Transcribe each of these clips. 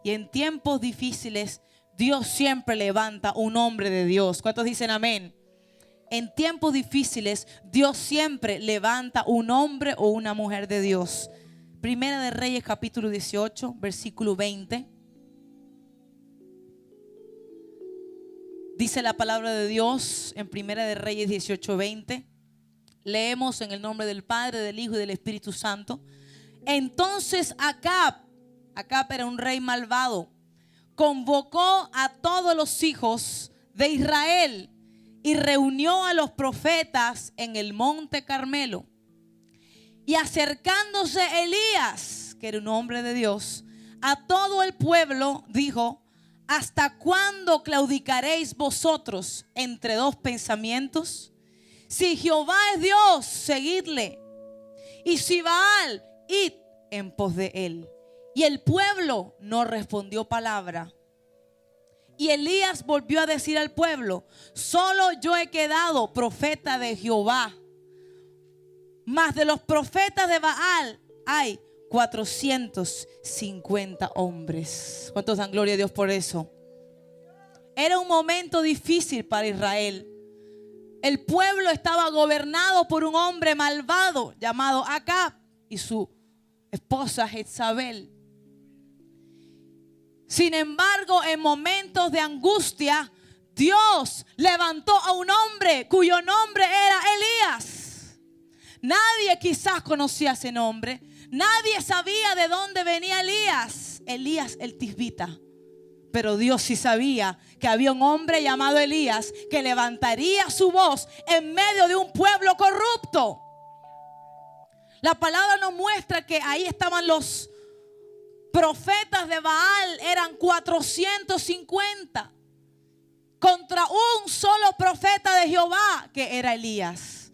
Y en tiempos difíciles, Dios siempre levanta un hombre de Dios. ¿Cuántos dicen amén? En tiempos difíciles, Dios siempre levanta un hombre o una mujer de Dios. Primera de Reyes, capítulo 18, versículo 20. Dice la palabra de Dios en Primera de Reyes 18, 20. Leemos en el nombre del Padre, del Hijo y del Espíritu Santo. Entonces Acab era un rey malvado, convocó a todos los hijos de Israel y reunió a los profetas en el monte Carmelo. Y acercándose Elías, que era un hombre de Dios, a todo el pueblo dijo: ¿hasta cuándo claudicaréis vosotros entre dos pensamientos? Si Jehová es Dios, seguidle, y si Baal, id en pos de él. Y el pueblo no respondió palabra. Y Elías volvió a decir al pueblo: solo yo he quedado profeta de Jehová, mas de los profetas de Baal hay 450 hombres. ¿Cuántos dan gloria a Dios por eso? Era un momento difícil para Israel. El pueblo estaba gobernado por un hombre malvado llamado Acab y su esposa Jezabel. Sin embargo, en momentos de angustia, Dios levantó a un hombre cuyo nombre era Elías. Nadie quizás conocía ese nombre. Nadie sabía de dónde venía Elías. Elías el tisbita. Pero Dios sí sabía que había un hombre llamado Elías que levantaría su voz en medio de un pueblo corrupto. La palabra nos muestra que ahí estaban los profetas de Baal, eran 450 contra un solo profeta de Jehová, que era Elías.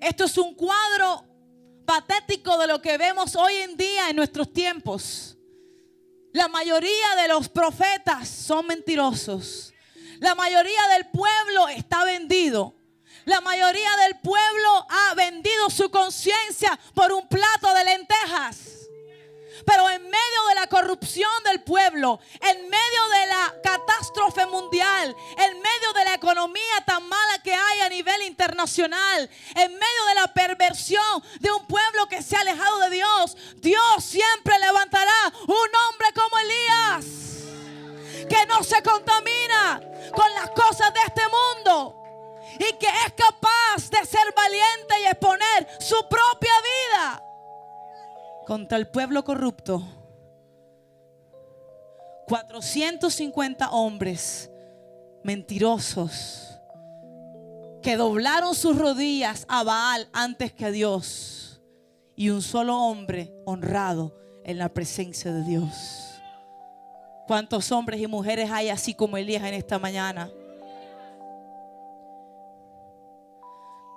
Esto es un cuadro patético de lo que vemos hoy en día en nuestros tiempos. La mayoría de los profetas son mentirosos. La mayoría del pueblo está vendido. La mayoría del pueblo ha vendido su conciencia por un plato de lentejas. Pero en medio de la corrupción del pueblo, en medio de la catástrofe mundial, en medio de la economía tan mala que hay a nivel internacional, en medio de la perversión de un pueblo que se ha alejado de Dios, Dios siempre levantará un hombre como Elías, que no se contamina con las cosas de este mundo y que es capaz de ser valiente y exponer su propia vida contra el pueblo corrupto. 450 hombres mentirosos que doblaron sus rodillas a Baal antes que a Dios, y un solo hombre honrado en la presencia de Dios. ¿Cuántos hombres y mujeres hay así como Elías en esta mañana?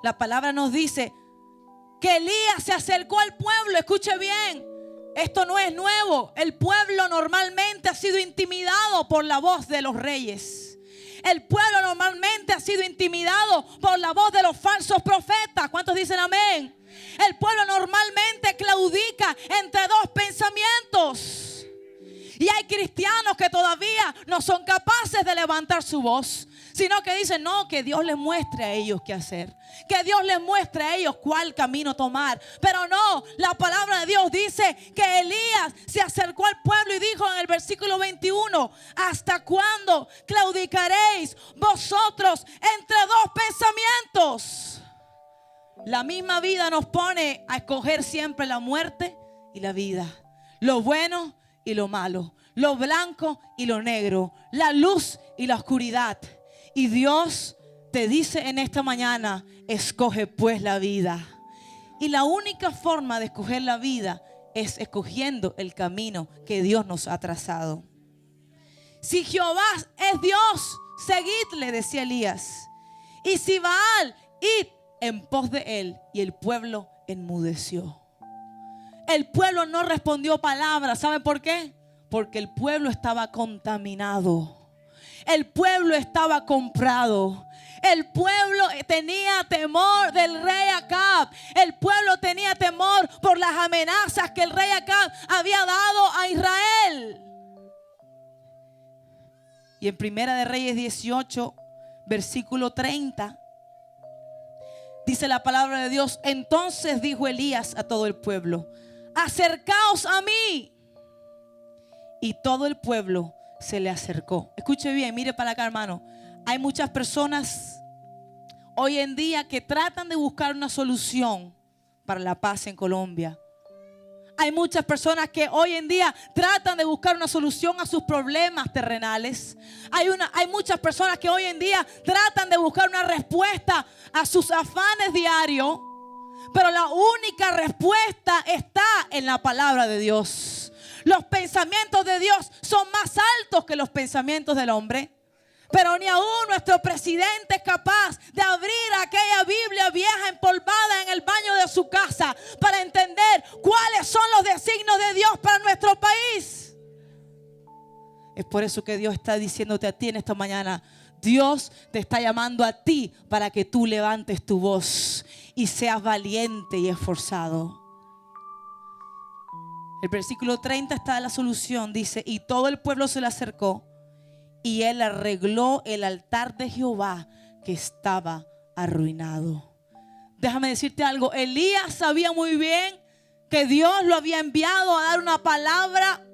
La palabra nos dice que Elías se acercó al pueblo. Escuche bien, esto no es nuevo. El pueblo normalmente ha sido intimidado por la voz de los reyes. El pueblo normalmente ha sido intimidado por la voz de los falsos profetas. ¿Cuántos dicen amén? El pueblo normalmente claudica entre dos pensamientos. Y hay cristianos que todavía no son capaces de levantar su voz. sino que dicen, no, que Dios les muestre a ellos qué hacer, que Dios les muestre a ellos cuál camino tomar. Pero no, la palabra de Dios dice que Elías se acercó al pueblo y dijo en el versículo 21, ¿hasta cuándo claudicaréis vosotros entre dos pensamientos? La misma vida nos pone a escoger siempre la muerte y la vida, lo bueno y lo malo, lo blanco y lo negro, la luz y la oscuridad. Y Dios te dice en esta mañana, escoge pues la vida. Y la única forma de escoger la vida es escogiendo el camino que Dios nos ha trazado. Si Jehová es Dios, seguidle, decía Elías. Y si Baal, id en pos de él. Y el pueblo enmudeció. El pueblo no respondió palabra. ¿Sabe por qué? Porque el pueblo estaba contaminado. El pueblo estaba comprado. El pueblo tenía temor del rey Acab. El pueblo tenía temor por las amenazas que el rey Acab había dado a Israel. Y en Primera de Reyes 18, versículo 30, dice la palabra de Dios: entonces dijo Elías a todo el pueblo: acercaos a mí. Y todo el pueblo se le acercó. Escuche bien, mire para acá, hermano. Hay muchas personas hoy en día que tratan de buscar una solución para la paz en Colombia. Hay muchas personas que hoy en día tratan de buscar una solución a sus problemas terrenales. Hay muchas personas que hoy en día tratan de buscar una respuesta a sus afanes diarios. Pero la única respuesta está en la palabra de Dios. Los pensamientos de Dios son más altos que los pensamientos del hombre. Pero ni aún nuestro presidente es capaz de abrir aquella Biblia vieja empolvada en el baño de su casa para entender cuáles son los designios de Dios para nuestro país. Es por eso que Dios está diciéndote a ti en esta mañana: Dios te está llamando a ti para que tú levantes tu voz y seas valiente y esforzado. El versículo 30 está la solución. Dice: y todo el pueblo se le acercó, y él arregló el altar de Jehová que estaba arruinado. Déjame decirte algo. Elías sabía muy bien que Dios lo había enviado a dar una palabra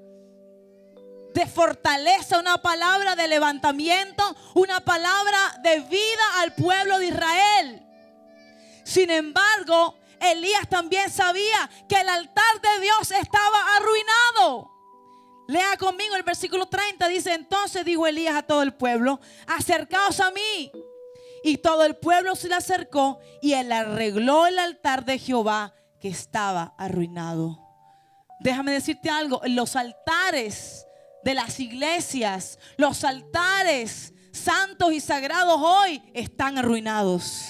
de fortaleza, una palabra de levantamiento, una palabra de vida al pueblo de Israel. Sin embargo, Elías también sabía que el altar de Dios estaba arruinado. Lea conmigo el versículo 30. Dice: entonces dijo Elías a todo el pueblo: acercaos a mí. Y todo el pueblo se le acercó, y él arregló el altar de Jehová que estaba arruinado. Déjame decirte algo. Los altares de las iglesias, los altares santos y sagrados hoy están arruinados.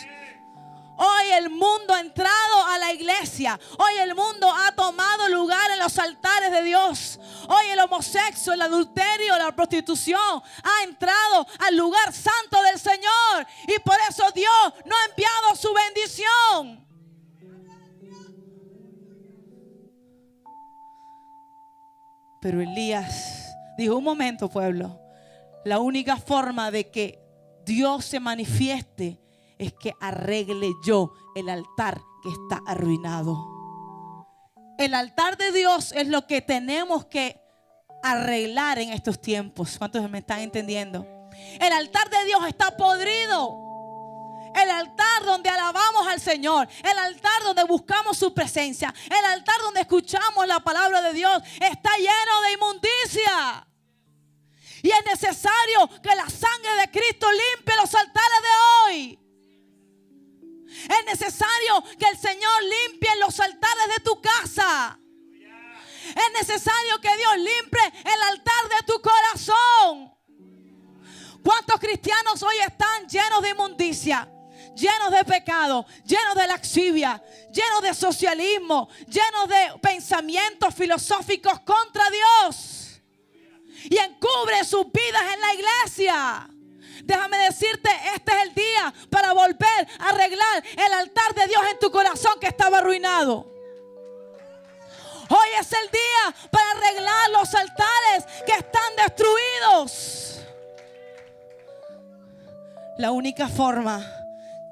Hoy el mundo ha entrado a la iglesia. Hoy el mundo ha tomado lugar en los altares de Dios. Hoy el homosexual, el adulterio, la prostitución ha entrado al lugar santo del Señor. Y por eso Dios no ha enviado su bendición. Pero Elías dijo: un momento, pueblo. La única forma de que Dios se manifieste es que arregle yo el altar que está arruinado. El altar de Dios es lo que tenemos que arreglar en estos tiempos. ¿Cuántos me están entendiendo? El altar de Dios está podrido. El altar donde alabamos al Señor, el altar donde buscamos su presencia, el altar donde escuchamos la palabra de Dios está lleno de inmundicia. Y es necesario que la sangre de Cristo limpie los altares de hoy. Es necesario que el Señor limpie los altares de tu casa. Es necesario que Dios limpie el altar de tu corazón. ¿Cuántos cristianos hoy están llenos de inmundicia, llenos de pecado, llenos de laxivia, llenos de socialismo, llenos de pensamientos filosóficos contra Dios y encubren sus vidas en la iglesia? Déjame decirte, este es el día para volver a arreglar el altar de Dios en tu corazón que estaba arruinado. Hoy es el día para arreglar los altares que están destruidos. La única forma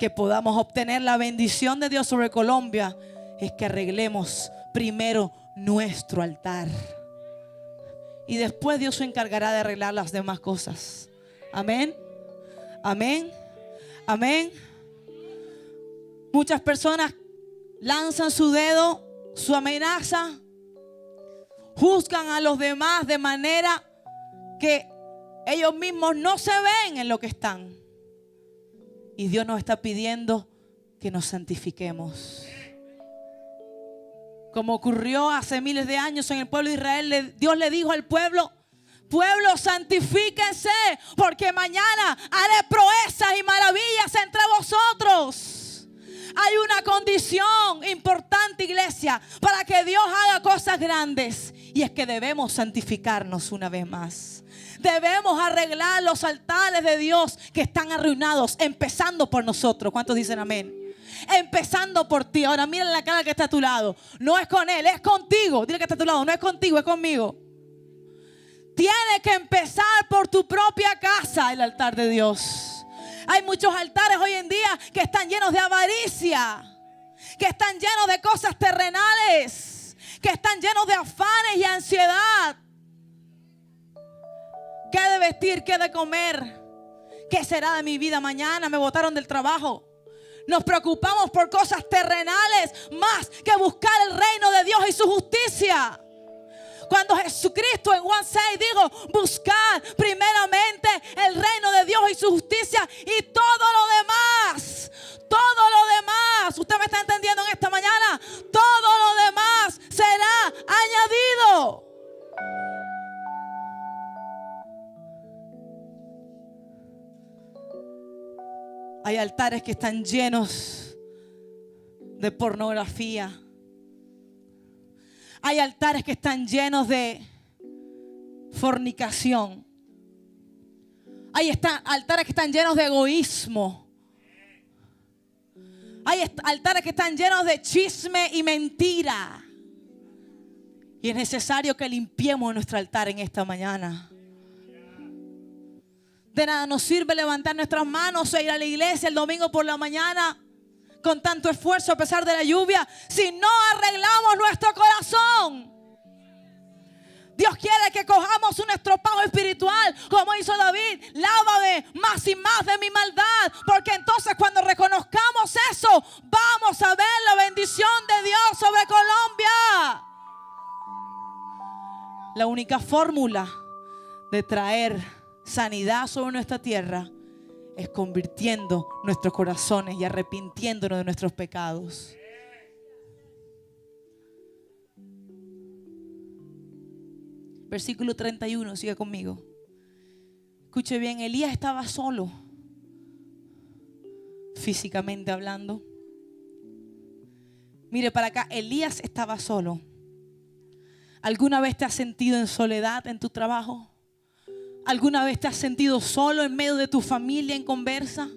que podamos obtener la bendición de Dios sobre Colombia es que arreglemos primero nuestro altar. Y después Dios se encargará de arreglar las demás cosas. Amén. Amén. Amén. Muchas personas lanzan su dedo, su amenaza, juzgan a los demás de manera que ellos mismos no se ven en lo que están. Y Dios nos está pidiendo que nos santifiquemos. Como ocurrió hace miles de años en el pueblo de Israel, Dios le dijo al pueblo: pueblo, santifíquense, porque mañana haré proezas y maravillas entre vosotros. Hay una condición importante, iglesia, para que Dios haga cosas grandes. Y es que debemos santificarnos una vez más. Debemos arreglar los altares de Dios que están arruinados, empezando por nosotros. ¿Cuántos dicen amén? Empezando por ti. Ahora mira la cara que está a tu lado. No es con él, es contigo. Dile que está a tu lado, no es contigo, es conmigo. Tiene que empezar por tu propia casa el altar de Dios. Hay muchos altares hoy en día que están llenos de avaricia, que están llenos de cosas terrenales, que están llenos de afanes y ansiedad. ¿Qué de vestir? ¿Qué de comer? ¿Qué será de mi vida mañana? Me botaron del trabajo. Nos preocupamos por cosas terrenales más que buscar el reino de Dios y su justicia. Cuando Jesucristo en Juan 6 dijo: buscar primeramente el reino de Dios y su justicia, y todo lo demás, usted me está entendiendo en esta mañana, todo lo demás será añadido. Hay altares que están llenos de pornografía. Hay altares que están llenos de fornicación. Hay altares que están llenos de egoísmo. Hay altares que están llenos de chisme y mentira. Y es necesario que limpiemos nuestro altar en esta mañana. De nada nos sirve levantar nuestras manos e ir a la iglesia el domingo por la mañana con tanto esfuerzo a pesar de la lluvia, si no arreglamos nuestro corazón. Dios quiere que cojamos un estropado espiritual como hizo David. Lávame más y más de mi maldad, porque entonces cuando reconozcamos eso, vamos a ver la bendición de Dios sobre Colombia. La única fórmula de traer sanidad sobre nuestra tierra es convirtiendo nuestros corazones y arrepintiéndonos de nuestros pecados. Versículo 31, siga conmigo. Escuche bien, Elías estaba solo, físicamente hablando. Mire para acá, Elías estaba solo. ¿Alguna vez te has sentido en soledad en tu trabajo? ¿Alguna vez te has sentido solo en medio de tu familia en conversa?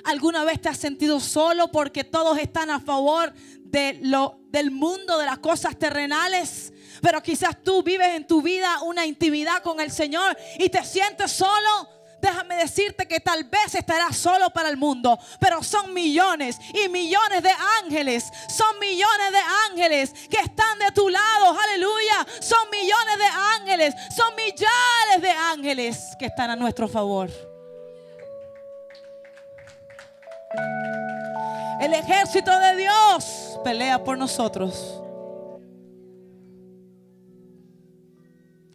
¿Alguna vez te has sentido solo porque todos están a favor del mundo, de las cosas terrenales? Pero quizás tú vives en tu vida una intimidad con el Señor y te sientes solo. Déjame decirte que tal vez estarás solo para el mundo, pero son millones y millones de ángeles. Son millones de ángeles que están de tu lado. Aleluya. Son millones de ángeles. Son millares de ángeles que están a nuestro favor. El ejército de Dios pelea por nosotros.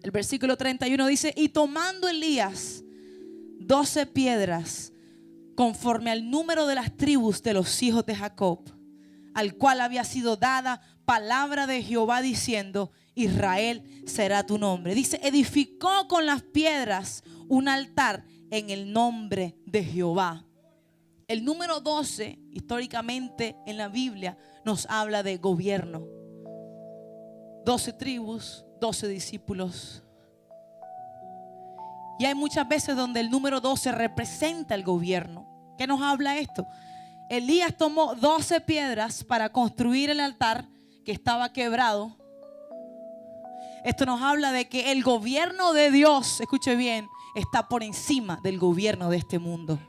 El versículo 31 dice: y tomando Elías 12 piedras, conforme al número de las tribus de los hijos de Jacob, al cual había sido dada palabra de Jehová diciendo: Israel será tu nombre. Dice, edificó con las piedras un altar en el nombre de Jehová. El número 12, históricamente en la Biblia, nos habla de gobierno. 12 tribus, 12 discípulos. Y hay muchas veces donde el número 12 representa el gobierno. ¿Qué nos habla esto? Elías tomó 12 piedras para construir el altar que estaba quebrado. Esto nos habla de que el gobierno de Dios, escuche bien, está por encima del gobierno de este mundo.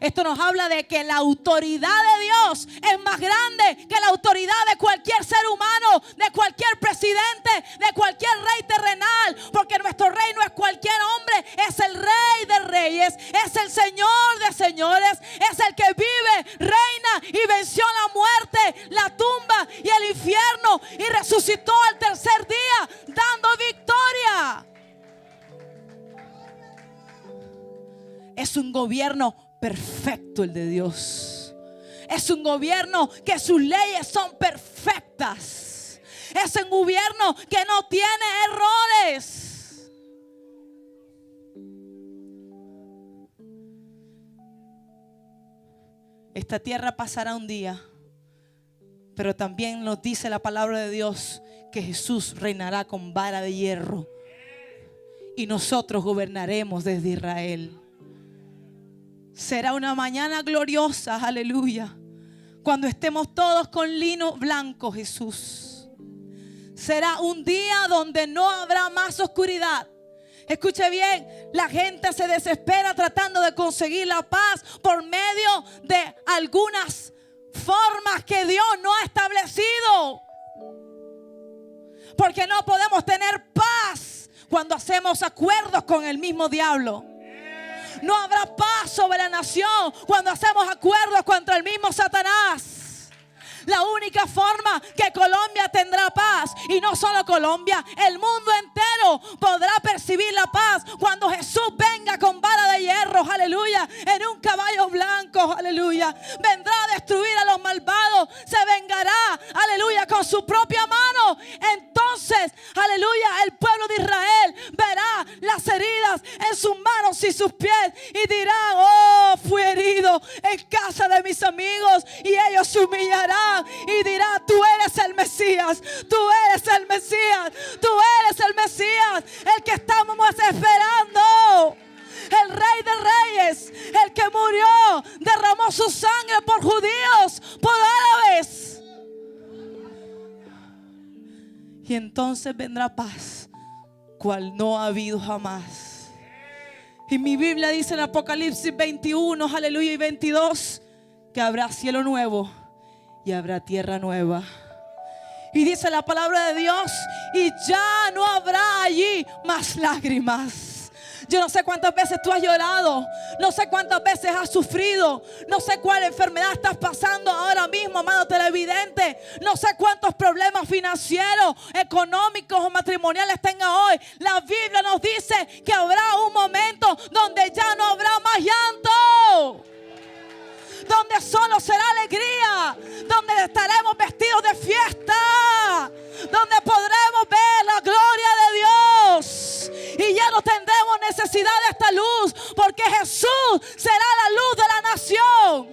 Esto nos habla de que la autoridad de Dios es más grande que la autoridad de cualquier ser humano, de cualquier presidente, de cualquier rey terrenal. Porque nuestro rey no es cualquier hombre, es el Rey de Reyes, es el Señor de señores, es el que vive, reina y venció la muerte, la tumba y el infierno y resucitó al tercer día, dando victoria. Es un gobierno perfecto el de Dios. Es un gobierno que sus leyes son perfectas. Es un gobierno que no tiene errores. Esta tierra pasará un día, pero también nos dice la palabra de Dios que Jesús reinará con vara de hierro y nosotros gobernaremos desde Israel. Será una mañana gloriosa, aleluya, cuando estemos todos con lino blanco, Jesús. Será un día donde no habrá más oscuridad. Escuche bien, la gente se desespera tratando de conseguir la paz por medio de algunas formas que Dios no ha establecido. Porque no podemos tener paz cuando hacemos acuerdos con el mismo diablo. No habrá paz sobre la nación cuando hacemos acuerdos contra el mismo Satanás. La única forma que Colombia tendrá paz, y no solo Colombia, el mundo entero podrá percibir la paz cuando Jesús venga con vara de hierro, aleluya, en un caballo blanco, aleluya. Vendrá a destruir a los malvados, se vengará, aleluya, con su propia mano. Entonces, aleluya, el pueblo de Israel verá las heridas en sus manos y sus pies y dirán: oh, fui herido en casa de mis amigos, y ellos se humillarán y dirán: tú eres el Mesías, tú eres el Mesías, tú eres el Mesías, el que estamos esperando, el Rey de Reyes, el que murió, derramó su sangre por judíos, por árabes. Y entonces vendrá paz, cual no ha habido jamás. Y mi Biblia dice en Apocalipsis 21, aleluya, y 22, que habrá cielo nuevo y habrá tierra nueva. Y dice la palabra de Dios: y ya no habrá allí más lágrimas. Yo no sé cuántas veces tú has llorado, no sé cuántas veces has sufrido, no sé cuál enfermedad estás pasando ahora mismo, amado televidente, no sé cuántos problemas financieros, económicos o matrimoniales tenga hoy. La Biblia nos dice que habrá un momento donde ya no habrá más llanto, donde solo será alegría, donde estaremos vestidos de fiesta, donde podremos ver la gloria de Dios y ya no tendremos necesidad de esta luz, porque Jesús será la luz de la nación.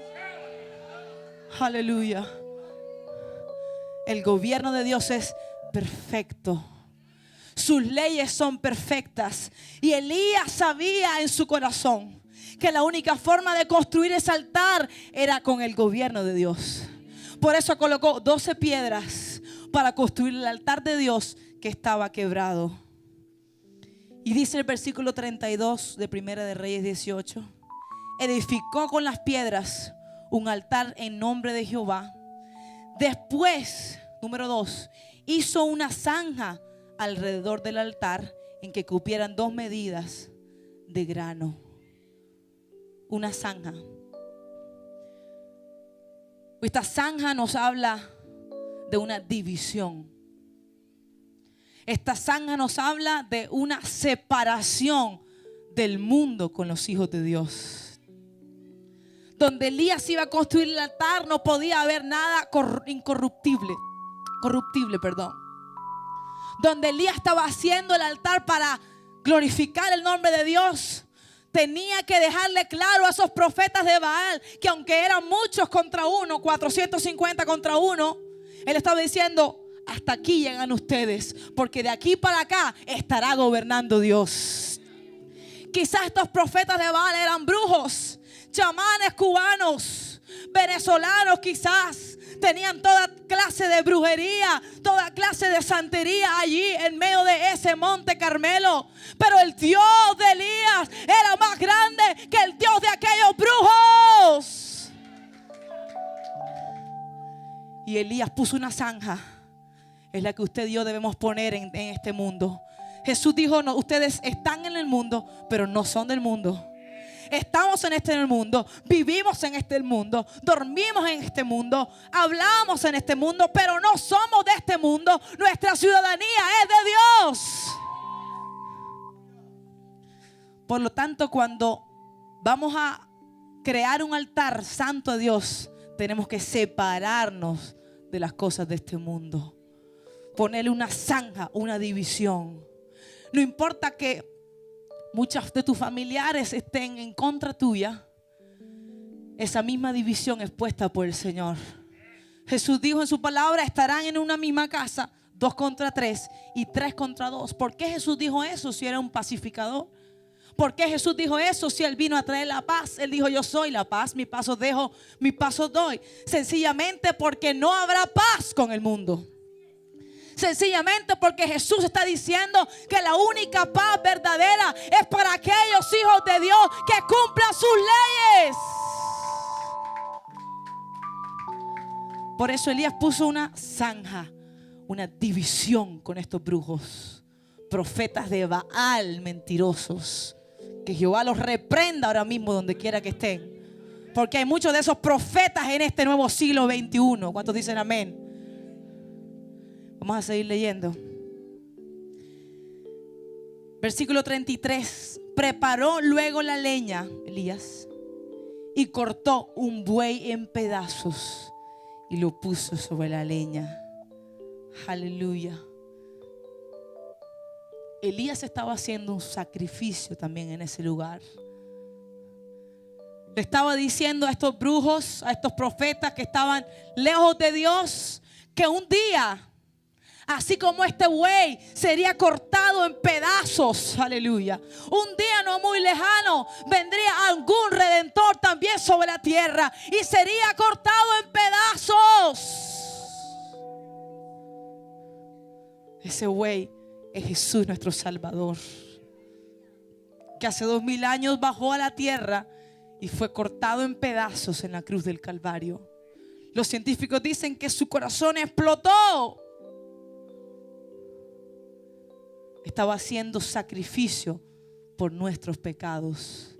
Aleluya. El gobierno de Dios es perfecto. Sus leyes son perfectas. Y Elías sabía en su corazón que la única forma de construir ese altar era con el gobierno de Dios. Por eso colocó 12 piedras para construir el altar de Dios que estaba quebrado. Y dice el versículo 32 de Primera de Reyes 18: edificó con las piedras un altar en nombre de Jehová. Después, número 2, hizo una zanja alrededor del altar en que cupieran 2 medidas de grano. Una zanja. Esta zanja nos habla de una división. Esta zanja nos habla de una separación del mundo con los hijos de Dios. Donde Elías iba a construir el altar no podía haber nada corruptible. Donde Elías estaba haciendo el altar para glorificar el nombre de Dios, tenía que dejarle claro a esos profetas de Baal que aunque eran muchos contra uno, 450 contra uno, él estaba diciendo: hasta aquí llegan ustedes, porque de aquí para acá estará gobernando Dios. Quizás estos profetas de Baal eran brujos, chamanes cubanos, venezolanos quizás. Tenían toda clase de brujería, toda clase de santería allí en medio de ese monte Carmelo. Pero el Dios de Elías era más grande que el Dios de aquellos brujos. Y Elías puso una zanja. Es la que usted y yo debemos poner en este mundo. Jesús dijo, no, ustedes están en el mundo, pero no son del mundo. Estamos en este mundo, vivimos en este mundo, dormimos en este mundo, hablamos en este mundo, pero no somos de este mundo. Nuestra ciudadanía es de Dios. Por lo tanto, cuando vamos a crear un altar santo a Dios, tenemos que separarnos de las cosas de este mundo. Ponerle una zanja, una división. No importa que muchos de tus familiares estén en contra tuya, esa misma división es puesta por el Señor. Jesús dijo en su palabra, estarán en una misma casa 2 contra 3 y 3 contra 2. ¿Por qué Jesús dijo eso si era un pacificador? ¿Por qué Jesús dijo eso si Él vino a traer la paz? Él dijo, yo soy la paz, mi paso dejo, mi paso doy. Sencillamente porque no habrá paz con el mundo. Sencillamente porque Jesús está diciendo que la única paz verdadera es para aquellos hijos de Dios que cumplan sus leyes. Por eso Elías puso una zanja, una división con estos brujos, profetas de Baal mentirosos. Que Jehová los reprenda ahora mismo donde quiera que estén. Porque hay muchos de esos profetas en este nuevo siglo XXI. ¿Cuántos dicen amén? Vamos a seguir leyendo. Versículo 33. Preparó luego la leña, Elías, y cortó un buey en pedazos y lo puso sobre la leña. Aleluya. Elías estaba haciendo un sacrificio también en ese lugar. Le estaba diciendo a estos brujos, a estos profetas que estaban lejos de Dios, que un día, así como este buey sería cortado en pedazos, aleluya, un día no muy lejano vendría algún redentor también sobre la tierra y sería cortado en pedazos. Ese buey es Jesús, nuestro Salvador, que hace 2000 años bajó a la tierra y fue cortado en pedazos en la cruz del Calvario. Los científicos dicen que su corazón explotó. Estaba haciendo sacrificio por nuestros pecados.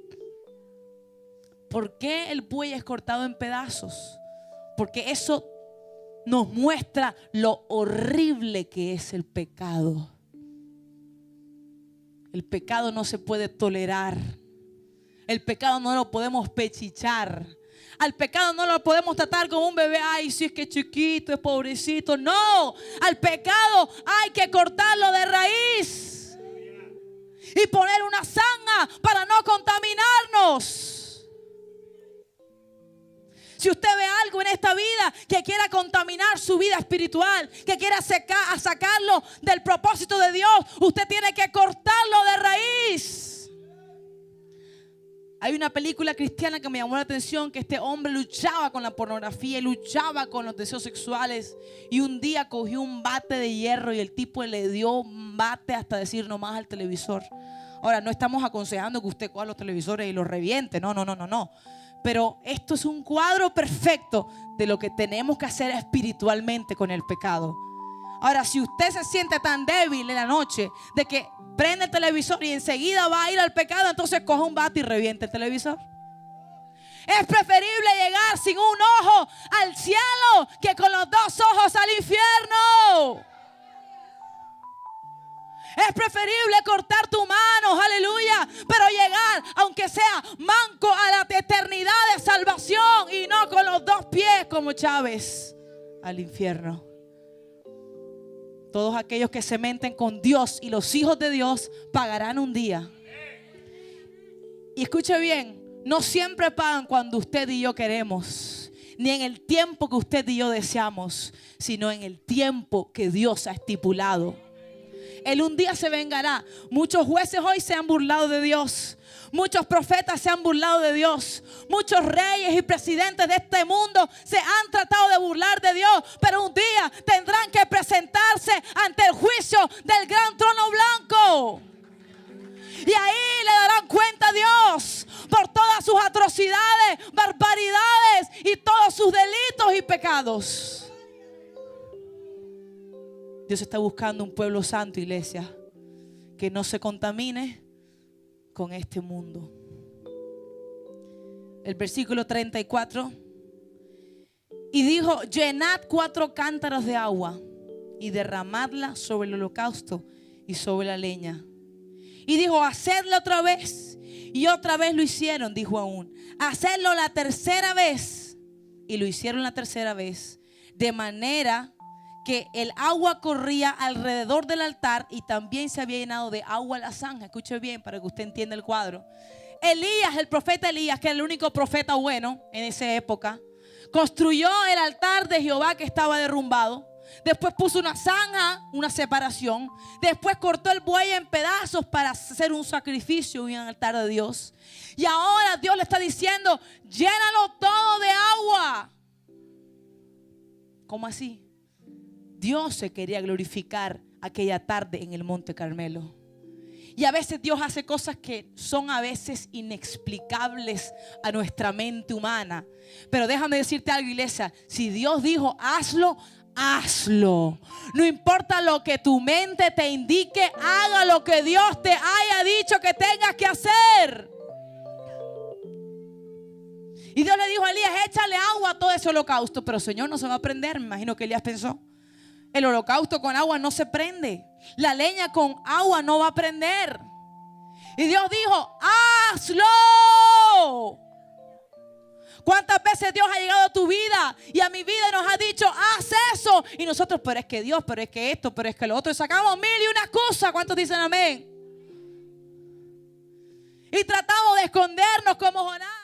¿Por qué el buey es cortado en pedazos? Porque eso nos muestra lo horrible que es el pecado. El pecado no se puede tolerar. El pecado no lo podemos pechichar. Al pecado no lo podemos tratar como un bebé. Ay, si es que es chiquito, es pobrecito. No, al pecado hay que cortarlo de raíz y poner una zanja para no contaminarnos. Si usted ve algo en esta vida que quiera contaminar su vida espiritual, que quiera sacarlo del propósito de Dios, usted tiene que cortarlo de raíz. Hay una película cristiana que me llamó la atención, que este hombre luchaba con la pornografía y luchaba con los deseos sexuales, y un día cogió un bate de hierro y el tipo le dio un bate hasta decir no más al televisor. Ahora, no estamos aconsejando que usted coja los televisores y los reviente, no. Pero esto es un cuadro perfecto de lo que tenemos que hacer espiritualmente con el pecado. Ahora, si usted se siente tan débil en la noche de que prende el televisor y enseguida va a ir al pecado, entonces coja un bate y reviente el televisor. Es preferible llegar sin un ojo al cielo que con los 2 ojos al infierno. Es preferible cortar tu mano, aleluya, pero llegar, aunque sea manco, a la eternidad de salvación y no con los 2 pies como Chávez al infierno. Todos aquellos que se meten con Dios y los hijos de Dios pagarán un día. Y escuche bien, no siempre pagan cuando usted y yo queremos, ni en el tiempo que usted y yo deseamos, sino en el tiempo que Dios ha estipulado. Él un día se vengará. Muchos jueces hoy se han burlado de Dios. Muchos profetas se han burlado de Dios. Muchos reyes y presidentes de este mundo se han tratado de burlar de Dios. Pero un día tendrán que presentarse ante el juicio del gran trono blanco. Y ahí le darán cuenta a Dios por todas sus atrocidades, barbaridades y todos sus delitos y pecados. Dios está buscando un pueblo santo, iglesia, que no se contamine con este mundo. El versículo 34. Y dijo: llenad 4 cántaros de agua y derramadla sobre el holocausto y sobre la leña. Y dijo: hacedlo otra vez. Y otra vez lo hicieron. Dijo aún: hacedlo la tercera vez. Y lo hicieron la tercera vez. De manera que el agua corría alrededor del altar y también se había llenado de agua la zanja. Escuche bien para que usted entienda el cuadro. Elías, el profeta Elías, que era el único profeta bueno en esa época, construyó el altar de Jehová que estaba derrumbado. Después puso una zanja, una separación. Después cortó el buey en pedazos para hacer un sacrificio y un altar de Dios. Y ahora Dios le está diciendo: llénalo todo de agua. ¿Cómo así? Dios se quería glorificar aquella tarde en el Monte Carmelo. Y a veces Dios hace cosas que son a veces inexplicables a nuestra mente humana. Pero déjame decirte algo, iglesia. Si Dios dijo hazlo, hazlo. No importa lo que tu mente te indique, haga lo que Dios te haya dicho que tengas que hacer. Y Dios le dijo a Elías: échale agua a todo ese holocausto. Pero Señor, no se va a prender. Me imagino que Elías pensó: el holocausto con agua no se prende. La leña con agua no va a prender. Y Dios dijo: hazlo. ¿Cuántas veces Dios ha llegado a tu vida y a mi vida y nos ha dicho: haz eso? Y nosotros: pero es que Dios, pero es que esto, pero es que lo otro. Y sacamos 1000 y una cosas. ¿Cuántos dicen amén? Y tratamos de escondernos como Jonás.